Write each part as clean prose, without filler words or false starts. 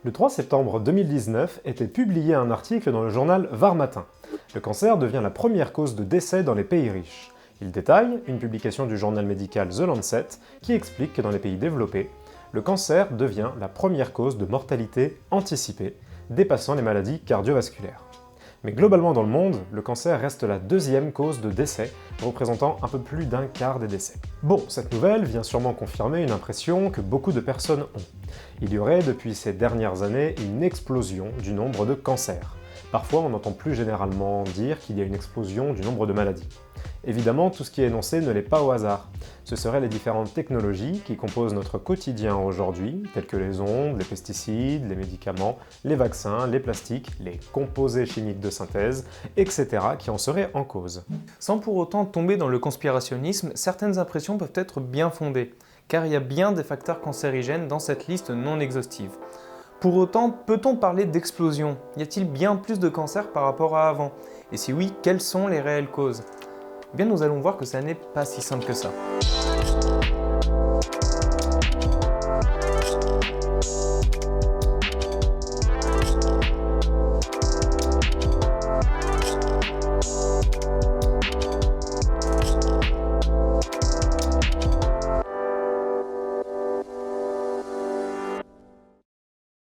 Le 3 septembre 2019 était publié un article dans le journal Var Matin. Le cancer devient la première cause de décès dans les pays riches. Il détaille une publication du journal médical The Lancet qui explique que dans les pays développés, le cancer devient la première cause de mortalité anticipée, dépassant les maladies cardiovasculaires. Mais globalement dans le monde, le cancer reste la deuxième cause de décès, représentant un peu plus d'un quart des décès. Bon, cette nouvelle vient sûrement confirmer une impression que beaucoup de personnes ont. Il y aurait depuis ces dernières années une explosion du nombre de cancers. Parfois, on entend plus généralement dire qu'il y a une explosion du nombre de maladies. Évidemment, tout ce qui est énoncé ne l'est pas au hasard. Ce seraient les différentes technologies qui composent notre quotidien aujourd'hui, telles que les ondes, les pesticides, les médicaments, les vaccins, les plastiques, les composés chimiques de synthèse, etc. qui en seraient en cause. Sans pour autant tomber dans le conspirationnisme, certaines impressions peuvent être bien fondées, car il y a bien des facteurs cancérigènes dans cette liste non exhaustive. Pour autant, peut-on parler d'explosion? Y a-t-il bien plus de cancers par rapport à avant? Et si oui, quelles sont les réelles causes? Eh bien, nous allons voir que ça n'est pas si simple que ça.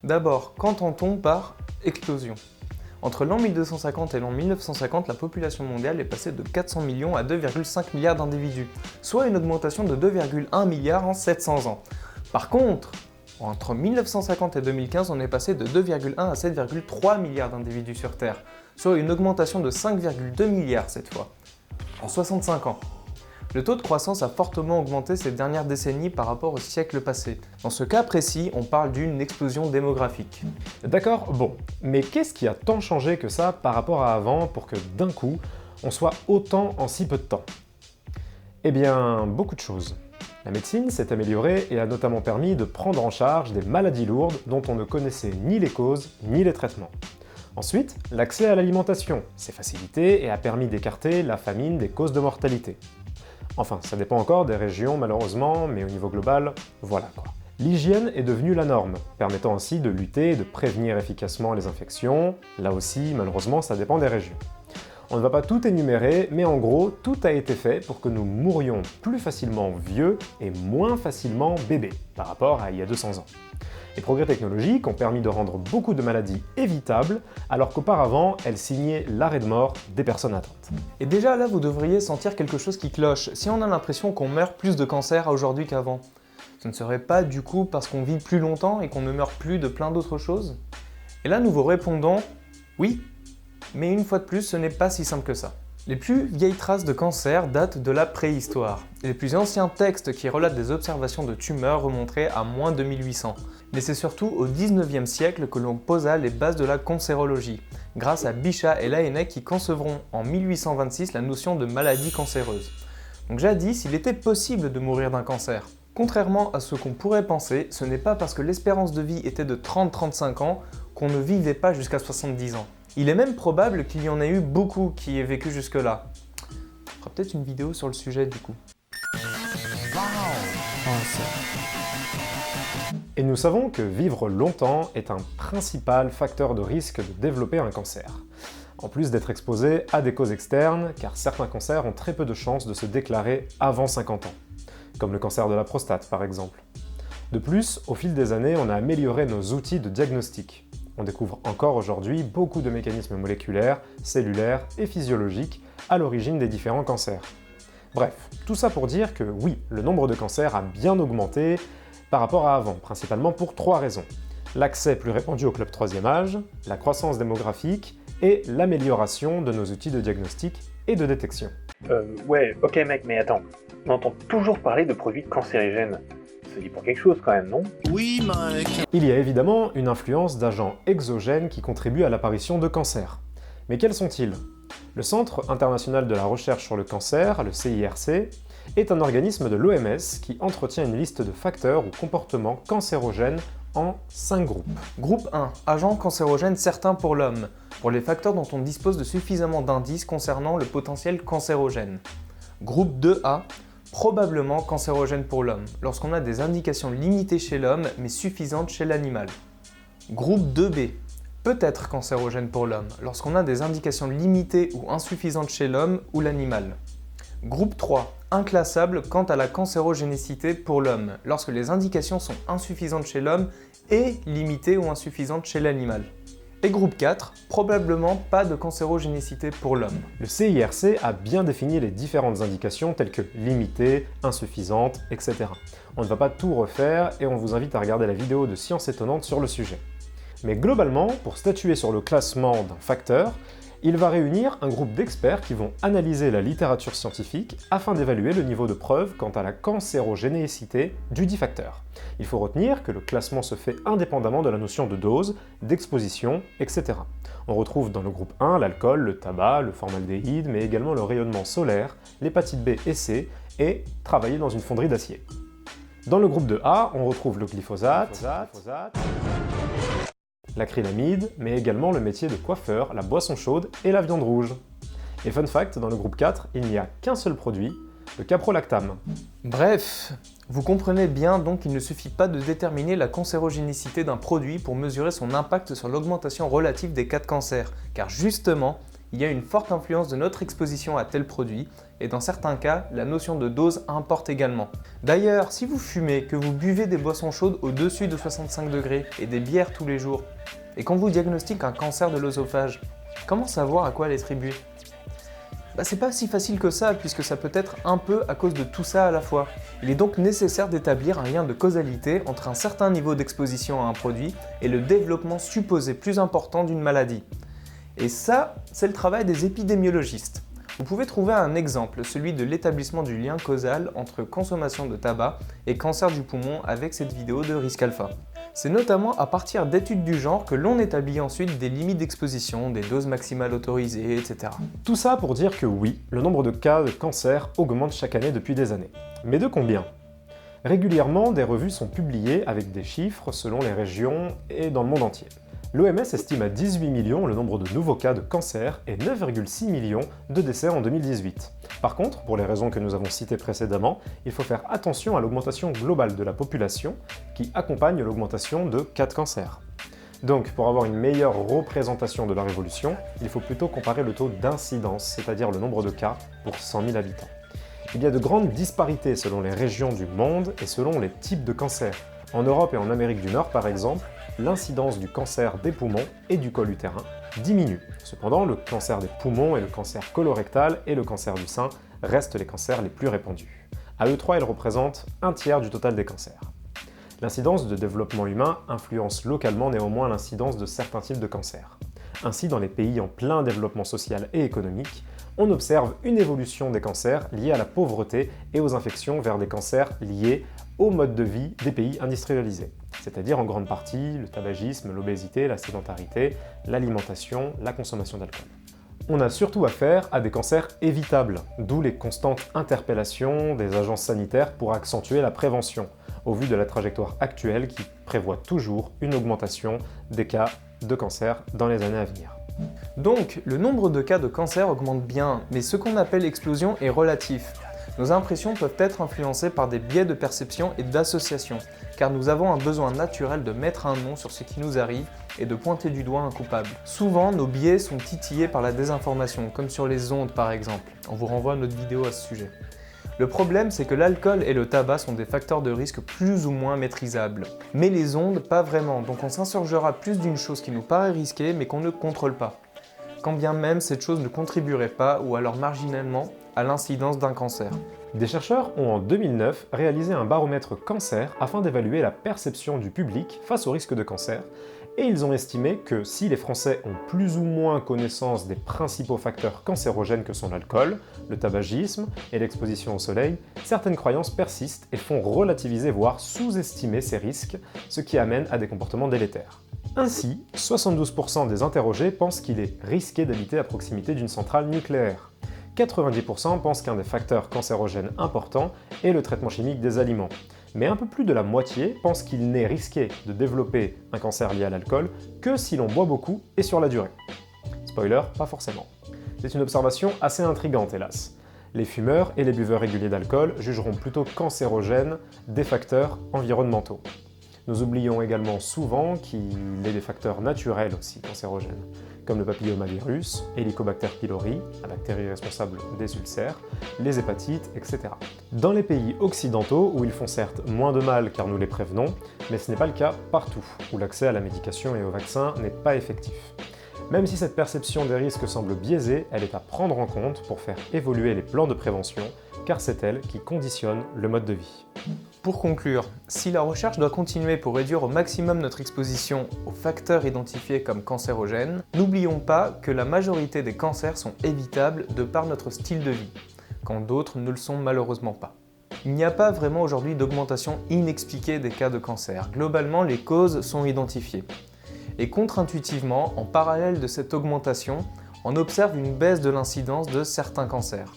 D'abord, qu'entend-on par explosion? Entre l'an 1250 et l'an 1950, la population mondiale est passée de 400 millions à 2,5 milliards d'individus, soit une augmentation de 2,1 milliards en 700 ans. Par contre, entre 1950 et 2015, on est passé de 2,1 à 7,3 milliards d'individus sur Terre, soit une augmentation de 5,2 milliards cette fois, en 65 ans. Le taux de croissance a fortement augmenté ces dernières décennies par rapport au siècle passé. Dans ce cas précis, on parle d'une explosion démographique. D'accord, bon, mais qu'est-ce qui a tant changé que ça par rapport à avant pour que d'un coup, on soit autant en si peu de temps? Eh bien, beaucoup de choses. La médecine s'est améliorée et a notamment permis de prendre en charge des maladies lourdes dont on ne connaissait ni les causes ni les traitements. Ensuite, l'accès à l'alimentation s'est facilité et a permis d'écarter la famine des causes de mortalité. Enfin, ça dépend encore des régions malheureusement, mais au niveau global, voilà quoi. L'hygiène est devenue la norme, permettant ainsi de lutter et de prévenir efficacement les infections. Là aussi, malheureusement, ça dépend des régions. On ne va pas tout énumérer, mais en gros, tout a été fait pour que nous mourions plus facilement vieux et moins facilement bébés, par rapport à il y a 200 ans. Les progrès technologiques ont permis de rendre beaucoup de maladies évitables, alors qu'auparavant, elles signaient l'arrêt de mort des personnes atteintes. Et déjà là, vous devriez sentir quelque chose qui cloche, si on a l'impression qu'on meurt plus de cancer aujourd'hui qu'avant. Ce ne serait pas du coup parce qu'on vit plus longtemps et qu'on ne meurt plus de plein d'autres choses? Et là, nous vous répondons oui, mais une fois de plus, ce n'est pas si simple que ça. Les plus vieilles traces de cancer datent de la préhistoire. Les plus anciens textes qui relatent des observations de tumeurs remonteraient à moins de 1800. Mais c'est surtout au 19e siècle que l'on posa les bases de la cancérologie, grâce à Bichat et Laennec qui concevront en 1826 la notion de maladie cancéreuse. Donc jadis, il était possible de mourir d'un cancer. Contrairement à ce qu'on pourrait penser, ce n'est pas parce que l'espérance de vie était de 30-35 ans qu'on ne vivait pas jusqu'à 70 ans. Il est même probable qu'il y en ait eu beaucoup qui aient vécu jusque-là. On fera peut-être une vidéo sur le sujet du coup. Et nous savons que vivre longtemps est un principal facteur de risque de développer un cancer. En plus d'être exposé à des causes externes, car certains cancers ont très peu de chances de se déclarer avant 50 ans, comme le cancer de la prostate par exemple. De plus, au fil des années, on a amélioré nos outils de diagnostic. On découvre encore aujourd'hui beaucoup de mécanismes moléculaires, cellulaires et physiologiques à l'origine des différents cancers. Bref, tout ça pour dire que oui, le nombre de cancers a bien augmenté par rapport à avant, principalement pour 3 raisons. L'accès plus répandu au club 3e âge, la croissance démographique et l'amélioration de nos outils de diagnostic et de détection. Ouais, ok mec, mais attends, on entend toujours parler de produits cancérigènes. Ça dit pour quelque chose quand même, non? Oui, mec. Il y a évidemment une influence d'agents exogènes qui contribuent à l'apparition de cancers. Mais quels sont-ils? Le Centre international de la recherche sur le cancer, le CIRC, est un organisme de l'OMS qui entretient une liste de facteurs ou comportements cancérogènes en 5 groupes. Groupe 1. Agents cancérogènes certains pour l'homme, pour les facteurs dont on dispose de suffisamment d'indices concernant le potentiel cancérogène. Groupe 2A. Probablement cancérogène pour l'homme, lorsqu'on a des indications limitées chez l'homme mais suffisantes chez l'animal. Groupe 2B peut être cancérogène pour l'homme lorsqu'on a des indications limitées ou insuffisantes chez l'homme ou l'animal. Groupe 3, inclassable quant à la cancérogénicité pour l'homme, lorsque les indications sont insuffisantes chez l'homme et limitées ou insuffisantes chez l'animal. Et groupe 4, probablement pas de cancérogénicité pour l'homme. Le CIRC a bien défini les différentes indications telles que limitées, insuffisantes, etc. On ne va pas tout refaire et on vous invite à regarder la vidéo de Science étonnante sur le sujet. Mais globalement, pour statuer sur le classement d'un facteur, il va réunir un groupe d'experts qui vont analyser la littérature scientifique afin d'évaluer le niveau de preuve quant à la cancérogénéicité du dit facteur. Il faut retenir que le classement se fait indépendamment de la notion de dose, d'exposition, etc. On retrouve dans le groupe 1 l'alcool, le tabac, le formaldéhyde, mais également le rayonnement solaire, l'hépatite B et C, et travailler dans une fonderie d'acier. Dans le groupe de A, on retrouve le glyphosate, l'acrylamide, mais également le métier de coiffeur, la boisson chaude et la viande rouge. Et fun fact, dans le groupe 4, il n'y a qu'un seul produit, le caprolactam. Bref, vous comprenez bien donc qu'il ne suffit pas de déterminer la cancérogénicité d'un produit pour mesurer son impact sur l'augmentation relative des cas de cancer, car justement, il y a une forte influence de notre exposition à tel produit, et dans certains cas, la notion de dose importe également. D'ailleurs, si vous fumez, que vous buvez des boissons chaudes au-dessus de 65 degrés et des bières tous les jours, et qu'on vous diagnostique un cancer de l'œsophage, comment savoir à quoi l'attribuer ? C'est pas si facile que ça, puisque ça peut être un peu à cause de tout ça à la fois. Il est donc nécessaire d'établir un lien de causalité entre un certain niveau d'exposition à un produit et le développement supposé plus important d'une maladie. Et ça, c'est le travail des épidémiologistes. Vous pouvez trouver un exemple, celui de l'établissement du lien causal entre consommation de tabac et cancer du poumon avec cette vidéo de Risque Alpha. C'est notamment à partir d'études du genre que l'on établit ensuite des limites d'exposition, des doses maximales autorisées, etc. Tout ça pour dire que oui, le nombre de cas de cancer augmente chaque année depuis des années. Mais de combien ? Régulièrement, des revues sont publiées avec des chiffres selon les régions et dans le monde entier. L'OMS estime à 18 millions le nombre de nouveaux cas de cancer et 9,6 millions de décès en 2018. Par contre, pour les raisons que nous avons citées précédemment, il faut faire attention à l'augmentation globale de la population qui accompagne l'augmentation de cas de cancer. Donc, pour avoir une meilleure représentation de la révolution, il faut plutôt comparer le taux d'incidence, c'est-à-dire le nombre de cas pour 100 000 habitants. Il y a de grandes disparités selon les régions du monde et selon les types de cancers. En Europe et en Amérique du Nord, par exemple, l'incidence du cancer des poumons et du col utérin diminue. Cependant, le cancer des poumons et le cancer colorectal et le cancer du sein restent les cancers les plus répandus. À eux trois, ils représentent un tiers du total des cancers. L'incidence de développement humain influence localement néanmoins l'incidence de certains types de cancers. Ainsi, dans les pays en plein développement social et économique, on observe une évolution des cancers liés à la pauvreté et aux infections vers des cancers liés au mode de vie des pays industrialisés, c'est-à-dire en grande partie le tabagisme, l'obésité, la sédentarité, l'alimentation, la consommation d'alcool. On a surtout affaire à des cancers évitables, d'où les constantes interpellations des agences sanitaires pour accentuer la prévention, au vu de la trajectoire actuelle qui prévoit toujours une augmentation des cas de cancer dans les années à venir. Donc, le nombre de cas de cancer augmente bien, mais ce qu'on appelle explosion est relatif. Nos impressions peuvent être influencées par des biais de perception et d'association, car nous avons un besoin naturel de mettre un nom sur ce qui nous arrive et de pointer du doigt un coupable. Souvent, nos biais sont titillés par la désinformation, comme sur les ondes par exemple. On vous renvoie à notre vidéo à ce sujet. Le problème, c'est que l'alcool et le tabac sont des facteurs de risque plus ou moins maîtrisables. Mais les ondes, pas vraiment, donc on s'insurgera plus d'une chose qui nous paraît risquée mais qu'on ne contrôle pas. Quand bien même cette chose ne contribuerait pas, ou alors marginalement, à l'incidence d'un cancer. Des chercheurs ont en 2009 réalisé un baromètre cancer afin d'évaluer la perception du public face au risque de cancer, et ils ont estimé que si les Français ont plus ou moins connaissance des principaux facteurs cancérogènes que sont l'alcool, le tabagisme et l'exposition au soleil, certaines croyances persistent et font relativiser voire sous-estimer ces risques, ce qui amène à des comportements délétères. Ainsi, 72% des interrogés pensent qu'il est risqué d'habiter à proximité d'une centrale nucléaire. 90% pensent qu'un des facteurs cancérogènes importants est le traitement chimique des aliments. Mais un peu plus de la moitié pensent qu'il n'est risqué de développer un cancer lié à l'alcool que si l'on boit beaucoup et sur la durée. Spoiler, pas forcément. C'est une observation assez intrigante, hélas. Les fumeurs et les buveurs réguliers d'alcool jugeront plutôt cancérogènes des facteurs environnementaux. Nous oublions également souvent qu'il est des facteurs naturels aussi cancérogènes, comme le papillomavirus, Helicobacter pylori, la bactérie responsable des ulcères, les hépatites, etc. Dans les pays occidentaux, où ils font certes moins de mal car nous les prévenons, mais ce n'est pas le cas partout, où l'accès à la médication et aux vaccins n'est pas effectif. Même si cette perception des risques semble biaisée, elle est à prendre en compte pour faire évoluer les plans de prévention, car c'est elle qui conditionne le mode de vie. Pour conclure, si la recherche doit continuer pour réduire au maximum notre exposition aux facteurs identifiés comme cancérogènes, n'oublions pas que la majorité des cancers sont évitables de par notre style de vie, quand d'autres ne le sont malheureusement pas. Il n'y a pas vraiment aujourd'hui d'augmentation inexpliquée des cas de cancer. Globalement, les causes sont identifiées. Et contre-intuitivement, en parallèle de cette augmentation, on observe une baisse de l'incidence de certains cancers.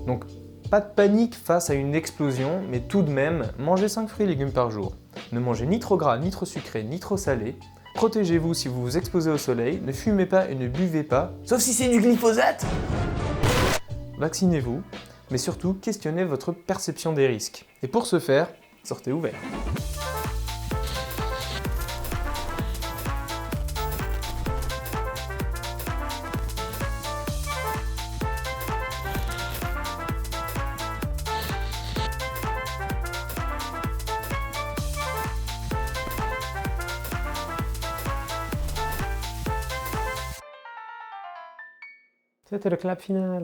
Donc, pas de panique face à une explosion, mais tout de même, mangez 5 fruits et légumes par jour. Ne mangez ni trop gras, ni trop sucré, ni trop salé. Protégez-vous si vous vous exposez au soleil, ne fumez pas et ne buvez pas, sauf si c'est du glyphosate. Vaccinez-vous, mais surtout questionnez votre perception des risques. Et pour ce faire, sortez ouvert. C'était le clap final.